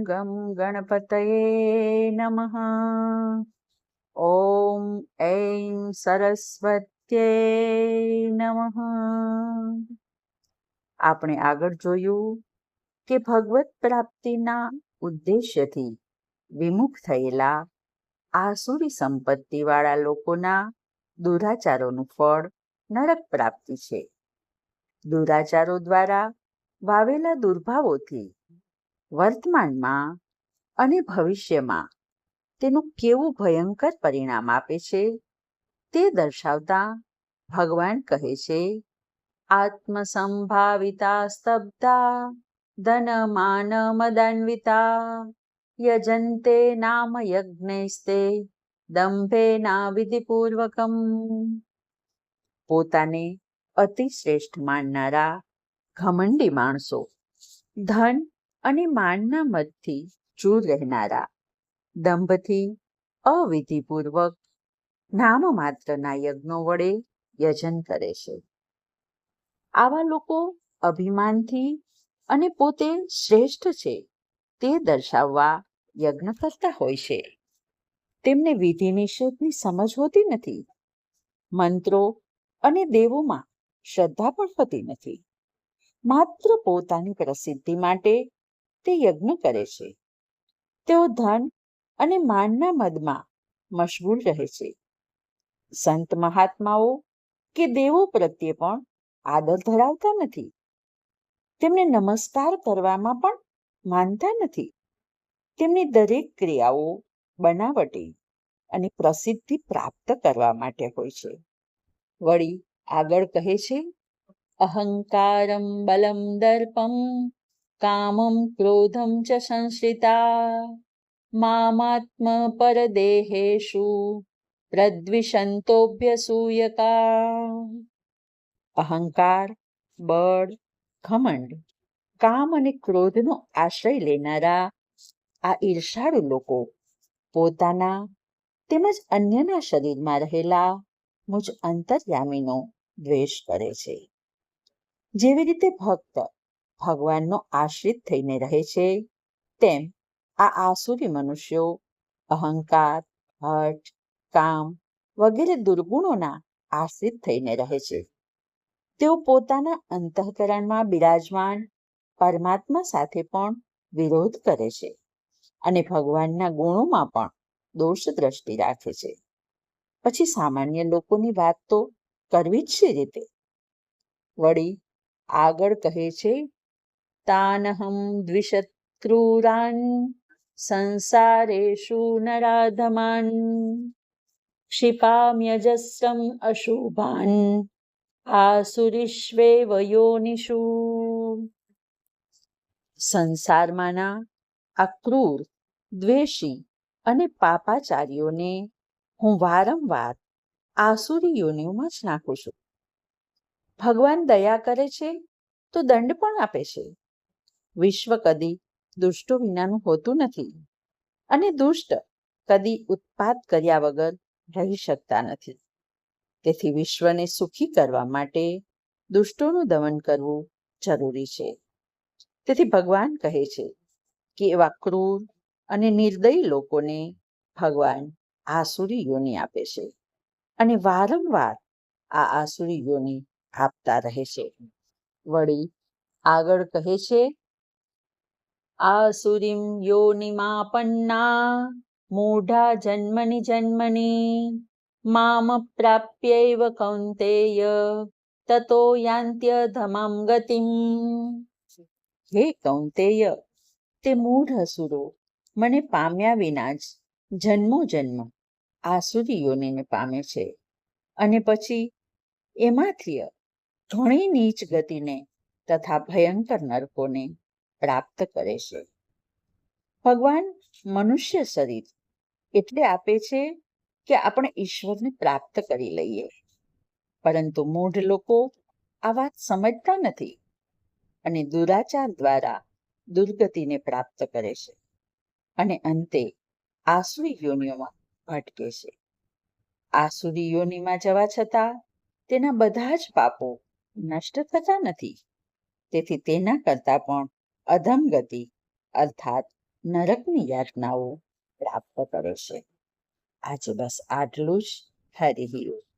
ગમ ગણપતયે નમઃ. ઓમ ઐં સરસ્વત્યે નમઃ. આપણે આગળ જોયું કે ભગવત પ્રાપ્તિના ઉદ્દેશ્યથી વિમુખ થયેલા આસુરી સંપત્તિવાળા લોકોના દુરાચારોનું ફળ નરક પ્રાપ્તિ છે. દુરાચારો દ્વારા વાવેલા દુર્ભાવોથી વર્તમાનમાં અને ભવિષ્યમાં તેનું કેવું ભયંકર પરિણામ આપે છે તે દર્શાવતા ભગવાન કહે છે, આત્મસંભાવિતા સ્તબ્ધા ધન માન મદાન્વિતા યજન્તે નામ યજ્ઞૈસ્તે દંભેના વિધિપૂર્વકમ. પોતાને અતિ શ્રેષ્ઠ માનનારા ઘમંડી માણસો, ધન અને માનના મદથી ચૂર રહેનારા, દંભથી અવિધિપૂર્વક નામ માત્રના યજ્ઞો વડે યજન કરે છે. આવા લોકો અભિમાનથી અને પોતે શ્રેષ્ઠ છે તે દર્શાવવા યજ્ઞ કરતા હોય છે. તેમને વિધિ નિષેધની સમજ હોતી નથી. મંત્રો અને દેવોમાં શ્રદ્ધા પણ હોતી નથી. માત્ર પોતાની પ્રસિદ્ધિ માટે તે યજ્ઞ કરે છે. તેઓ ધન અને માનના મદમાં મશગુલ રહે છે. સંત મહાત્માઓ કે દેવો પ્રત્યે પણ આદર ધરાવતા નથી. તેમને નમસ્કાર કરવામાં પણ માનતા નથી. તેમની દરેક ક્રિયાઓ બનાવટી અને પ્રસિદ્ધિ પ્રાપ્ત કરવા માટે હોય છે. વળી આગળ કહે છે, અહંકારમ બલમ દર્પમ કામમ ક્રોધમ ચ સંશ્રિતા મામાત્મ પરદેહેષુ પ્રદ્વિષંતોભ્યસૂયકા. અહંકાર, બળ, ઘમંડ, કામ અને ક્રોધનો આશ્રય લેનારા આ ઈર્ષાળુ લોકો પોતાના તેમજ અન્યના શરીરમાં રહેલા મુજ અંતર્યામીનો દ્વેષ કરે છે. જેવી રીતે ભક્ત ભગવાનનો આશ્રિત થઈને રહે છે, તેમ આ આસુરી મનુષ્યો અહંકાર, હઠ, કામ વગેરે દુર્ગુણોના આશ્રિત થઈને રહે છે. તેઓ પોતાના અંતઃકરણમાં બિરાજમાન પરમાત્મા સાથે પણ વિરોધ કરે છે અને ભગવાનના ગુણોમાં પણ દોષ દ્રષ્ટિ રાખે છે. પછી સામાન્ય લોકોની વાત તો કરવી જ છે રીતે. વળી આગળ કહે છે, તાનહમ દ્વિષત ક્રૂરાન સંસારેષુ નરાધમાન ક્ષિપામ્યજસ્રમ અશુભાન આસુરીષ્વેવ યોનિષુ. સંસારમાંના અક્રૂર, દ્વેષી અને પાપાચારીઓને હું વારંવાર આસુરી યોનિઓમાં જ નાખું છું. ભગવાન દયા કરે છે તો દંડ પણ આપે છે. વિશ્વ કદી દુષ્ટો વિનાનું હોતું નથી અને દુષ્ટ કદી ઉત્પાત કર્યા વગર રહી શકતા નથી. તેથી વિશ્વને સુખી કરવા માટે દુષ્ટોનું દમન કરવું જરૂરી છે. તેથી ભગવાન કહે છે કે એવા ક્રૂર અને નિર્દયી લોકોને ભગવાન આસુરી યોનિ આપે છે અને વારંવાર આ આસુરી યોનિ આપતા રહે છે. વળી આગળ કહે છે, આસુરીમ યોનિમાપન્ના મૂઢા જન્મની જન્મની મામ પ્રાપ્યૈવ કૌંતેય તતો યાન્ત્યધમામ ગતિમ. હે કૌંતેય, તે મૂઢ અસુરો મને પામ્યા વિના જ જન્મો જન્મ આસુરી યોનિને પામે છે અને પછી એમાંથી ઘણી નીચ ગતિને તથા ભયંકર નરકોને પ્રાપ્ત કરે છે. ભગવાન મનુષ્ય શરીર એટલે આપે છે કે આપણે ઈશ્વરને પ્રાપ્ત કરી લઈએ. પરંતુ મૂઢ લોકો આ વાત સમજતા નથી અને દુરાચાર દ્વારા દુર્ગતિને પ્રાપ્ત કરે છે અને અંતે આસુરી યોનિઓમાં ભટકે છે. આસુરી યોનિમાં જવા છતાં તેના બધા જ પાપો નષ્ટ થતા નથી. તેથી તેના કરતાં પણ અધમ ગતિ અર્થાત નરકની યાતનાઓ પ્રાપ્ત કરે છે. આજે બસ આટલું જ. હરિ ઓમ.